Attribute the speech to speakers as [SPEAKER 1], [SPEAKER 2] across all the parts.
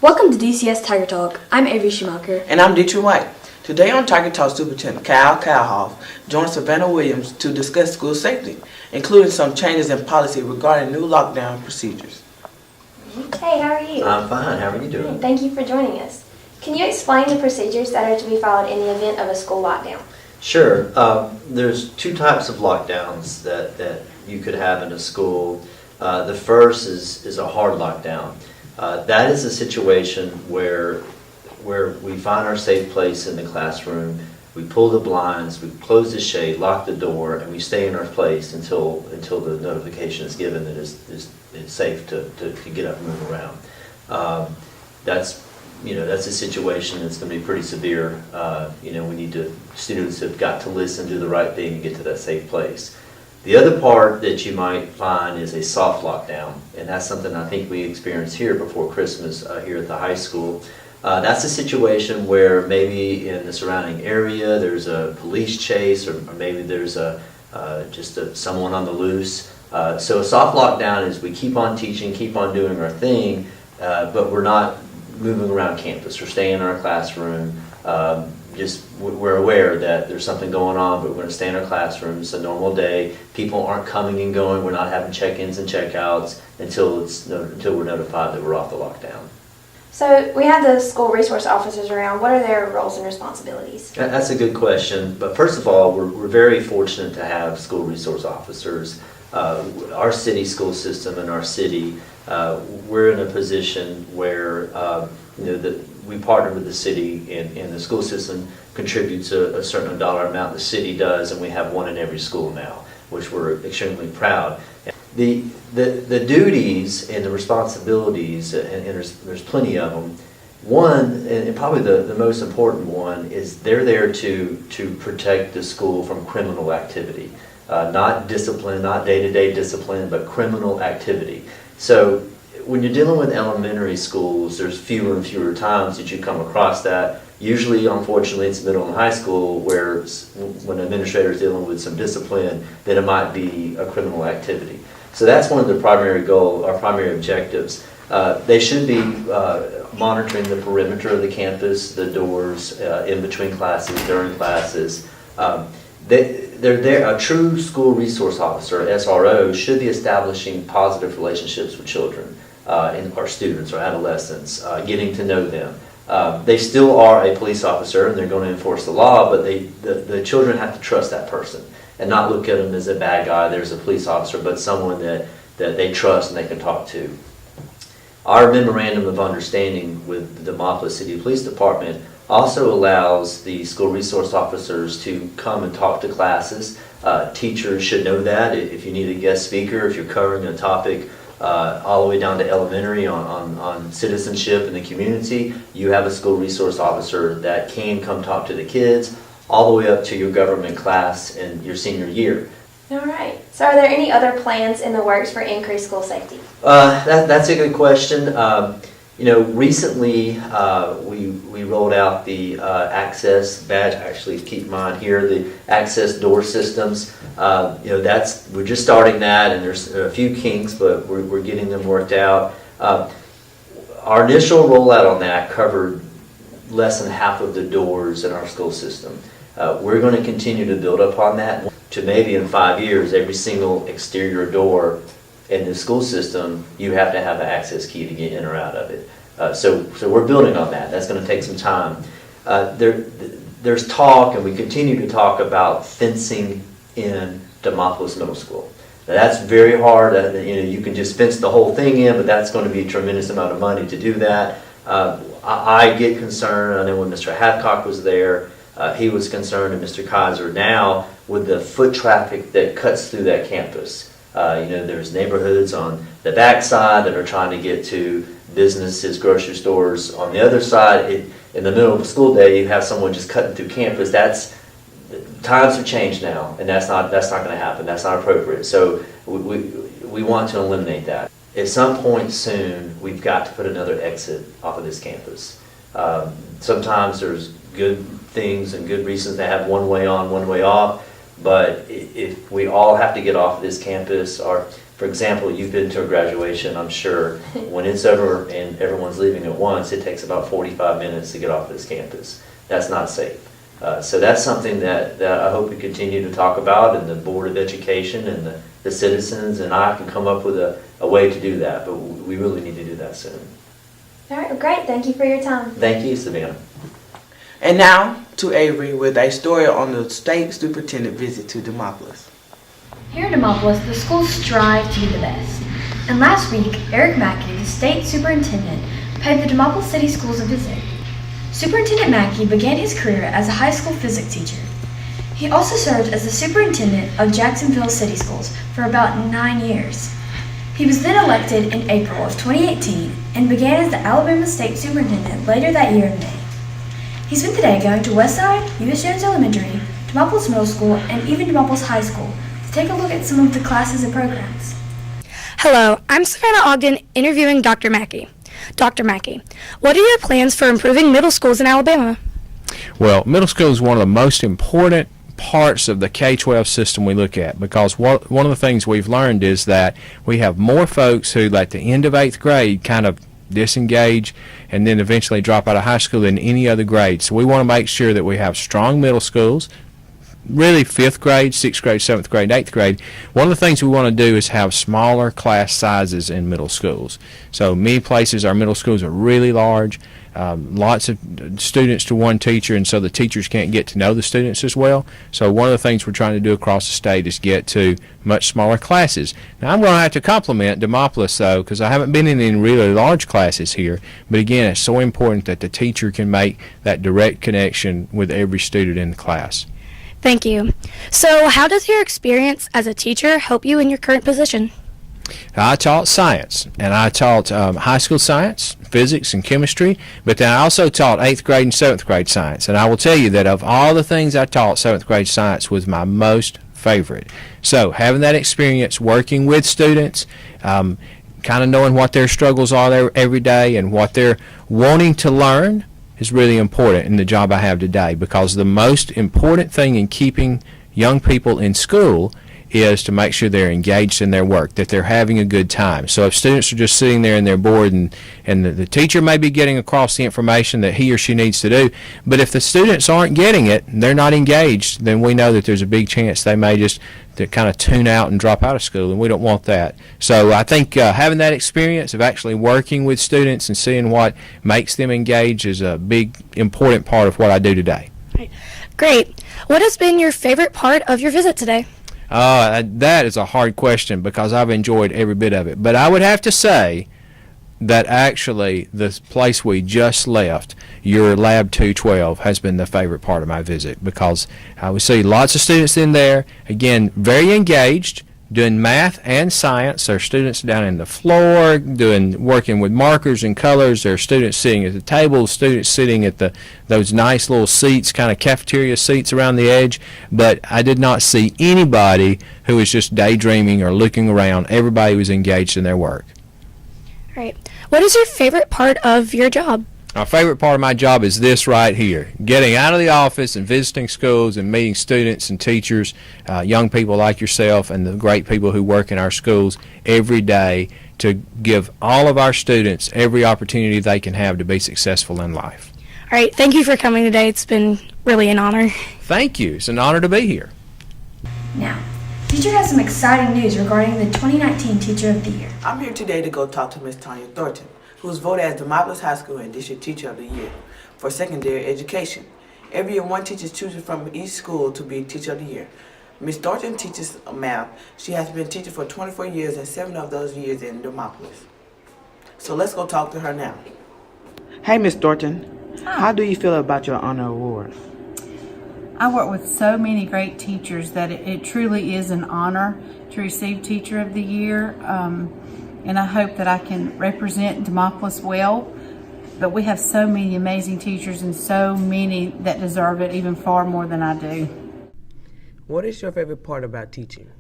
[SPEAKER 1] Welcome to DCS Tiger Talk. I'm Avery Schumacher.
[SPEAKER 2] And I'm Dietrich White. Today on Tiger Talk, Superintendent Kyle Kalhoff joins Savannah Williams to discuss school safety, including some changes in policy regarding new lockdown procedures.
[SPEAKER 3] Hey, how are you?
[SPEAKER 4] I'm fine. How are you doing?
[SPEAKER 3] Thank you for joining us. Can you explain the procedures that are to be followed in the event of a school lockdown?
[SPEAKER 4] Sure. There's two types of lockdowns that you could have in a school. The first is a hard lockdown. That is a situation where we find our safe place in the classroom, we pull the blinds, we close the shade, lock the door, and we stay in our place until the notification is given that it's safe to get up and move around. That's a situation that's going to be pretty severe. Students have got to listen, do the right thing, and get to that safe place. The other part that you might find is a soft lockdown, and that's something I think we experienced here before Christmas here at the high school. That's a situation where maybe in the surrounding area there's a police chase, or maybe there's someone on the loose. So a soft lockdown is we keep on teaching, keep on doing our thing, but we're not moving around campus or staying in our classroom. We're aware that there's something going on, but we're going to stay in our classroom. It's a normal day. People aren't coming and going. We're not having check-ins and check-outs until we're notified that we're off the lockdown.
[SPEAKER 3] So we have the school resource officers around. What are their roles and responsibilities?
[SPEAKER 4] That's a good question. But first of all, we're very fortunate to have school resource officers. Our city school system and our city, we're in a position where we partner with the city, and the school system contributes a certain dollar amount. The city does, and we have one in every school now, which we're extremely proud. The duties and the responsibilities, and there's plenty of them. One, and probably the most important one, is they're there to protect the school from criminal activity. Not discipline, not day-to-day discipline, but criminal activity. So when you're dealing with elementary schools, there's fewer and fewer times that you come across that. Usually, unfortunately, it's middle and high school where when an administrator is dealing with some discipline, then it might be a criminal activity. So that's one of the primary goals, our primary objectives. They should be monitoring the perimeter of the campus, the doors, in between classes, during classes. They're there. A true school resource officer, SRO, should be establishing positive relationships with children and our students or adolescents, getting to know them. They still are a police officer, and they're going to enforce the law, but the children have to trust that person and not look at them as a bad guy. There's a police officer, but someone that they trust and they can talk to. Our memorandum of understanding with the Demopolis City Police Department also allows the school resource officers to come and talk to classes. Teachers should know that. If you need a guest speaker, if you're covering a topic all the way down to elementary on citizenship in the community, you have a school resource officer that can come talk to the kids, all the way up to your government class in your senior year.
[SPEAKER 3] All right. So are there any other plans in the works for increased school safety?
[SPEAKER 4] That's a good question. Recently we rolled out the access badge. Actually, keep in mind here the access door systems. We're just starting that, and there's a few kinks, but we're getting them worked out. Our initial rollout on that covered less than half of the doors in our school system. We're going to continue to build upon that to maybe in 5 years, every single exterior door in the school system, you have to have an access key to get in or out of it. So we're building on that. That's going to take some time. There's talk, and we continue to talk about fencing in Demopolis Middle School. Now, that's very hard. You can just fence the whole thing in, but that's going to be a tremendous amount of money to do that. I get concerned. I know when Mr. Hathcock was there, he was concerned, and Mr. Kaiser now, with the foot traffic that cuts through that campus. There's neighborhoods on the backside that are trying to get to businesses, grocery stores. On the other side, in the middle of the school day, you have someone just cutting through campus. Times have changed now, and that's not going to happen. That's not appropriate. So we want to eliminate that. At some point soon, we've got to put another exit off of this campus. Sometimes there's good things and good reasons to have one way on, one way off. But if we all have to get off of this campus, For example, you've been to a graduation, I'm sure. When it's over and everyone's leaving at once, it takes about 45 minutes to get off this campus. That's not safe. So that's something that I hope we continue to talk about, and the Board of Education and the citizens and I can come up with a way to do that, but we really need to do that soon.
[SPEAKER 3] All right, well, great. Thank you for your time.
[SPEAKER 4] Thank you, Savannah.
[SPEAKER 2] And now to Avery with a story on the state superintendent visit to Demopolis.
[SPEAKER 1] Here in Demopolis, the schools strive to be the best. And last week, Eric Mackey, the state superintendent, paid the Demopolis City Schools a visit. Superintendent Mackey began his career as a high school physics teacher. He also served as the superintendent of Jacksonville City Schools for about 9 years. He was then elected in April of 2018 and began as the Alabama State Superintendent later that year in May. He spent the day going to Westside, U.S. Jones Elementary, Demopolis Middle School, and even Demopolis High School to take a look at some of the classes and programs.
[SPEAKER 5] Hello, I'm Savannah Ogden interviewing Dr. Mackey. Dr. Mackey, what are your plans for improving middle schools in Alabama?
[SPEAKER 6] Well, middle school is one of the most important parts of the K-12 system we look at, because one of the things we've learned is that we have more folks who at the end of 8th grade kind of disengage and then eventually drop out of high school than any other grade. So we want to make sure that we have strong middle schools, really 5th grade, 6th grade, 7th grade, 8th grade. One of the things we want to do is have smaller class sizes in middle schools. So many places our middle schools are really large, lots of students to one teacher, and so the teachers can't get to know the students as well. So one of the things we're trying to do across the state is get to much smaller classes. Now I'm going to have to compliment Demopolis though, because I haven't been in any really large classes here, but again it's so important that the teacher can make that direct connection with every student in the class.
[SPEAKER 5] Thank you. So how does your experience as a teacher help you in your current position?
[SPEAKER 6] I taught science, and I taught high school science, physics, and chemistry, but then I also taught 8th grade and 7th grade science. And I will tell you that of all the things I taught, 7th grade science was my most favorite. So having that experience working with students, kind of knowing what their struggles are there every day and what they're wanting to learn is really important in the job I have today, because the most important thing in keeping young people in school is to make sure they're engaged in their work, that they're having a good time. So if students are just sitting there and they're bored and the teacher may be getting across the information that he or she needs to do, but if the students aren't getting it, they're not engaged, then we know that there's a big chance they may just kind of tune out and drop out of school, and we don't want that. So I think having that experience of actually working with students and seeing what makes them engaged is a big, important part of what I do today.
[SPEAKER 5] Great. What has been your favorite part of your visit today?
[SPEAKER 6] That is a hard question because I've enjoyed every bit of it. But I would have to say that actually the place we just left, your Lab 212, has been the favorite part of my visit, because we see lots of students in there, again, very engaged, doing math and science. There are students down in the floor working with markers and colors. There are students sitting at the table, students sitting at those nice little seats, kind of cafeteria seats around the edge. But I did not see anybody who was just daydreaming or looking around. Everybody was engaged in their work.
[SPEAKER 5] All right. What is your favorite part of your job?
[SPEAKER 6] My favorite part of my job is this right here, getting out of the office and visiting schools and meeting students and teachers, young people like yourself and the great people who work in our schools every day to give all of our students every opportunity they can have to be successful in life.
[SPEAKER 5] All right. Thank you for coming today. It's been really an honor.
[SPEAKER 6] Thank you. It's an honor to be here.
[SPEAKER 1] Now, teacher has some exciting news regarding the 2019 Teacher of the Year.
[SPEAKER 2] I'm here today to go talk to Miss Tanya Thornton, who was voted as Demopolis High School and District Teacher of the Year for secondary education. Every year, one teacher chooses from each school to be Teacher of the Year. Ms. Thornton teaches math. She has been teaching for 24 years and 7 of those years in Demopolis. So let's go talk to her now. Hey, Ms. Thornton. How do you feel about your honor award?
[SPEAKER 7] I work with so many great teachers that it truly is an honor to receive Teacher of the Year. And I hope that I can represent Demopolis well. But we have so many amazing teachers and so many that deserve it even far more than I do.
[SPEAKER 2] What is your favorite part about teaching?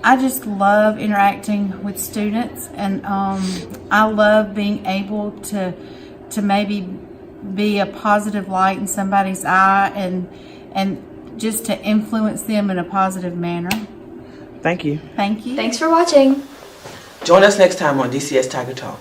[SPEAKER 7] I just love interacting with students, and I love being able to maybe be a positive light in somebody's eye and just to influence them in a positive manner.
[SPEAKER 2] Thank you.
[SPEAKER 7] Thank you.
[SPEAKER 1] Thanks for watching.
[SPEAKER 2] Join us next time on DCS Tiger Talk.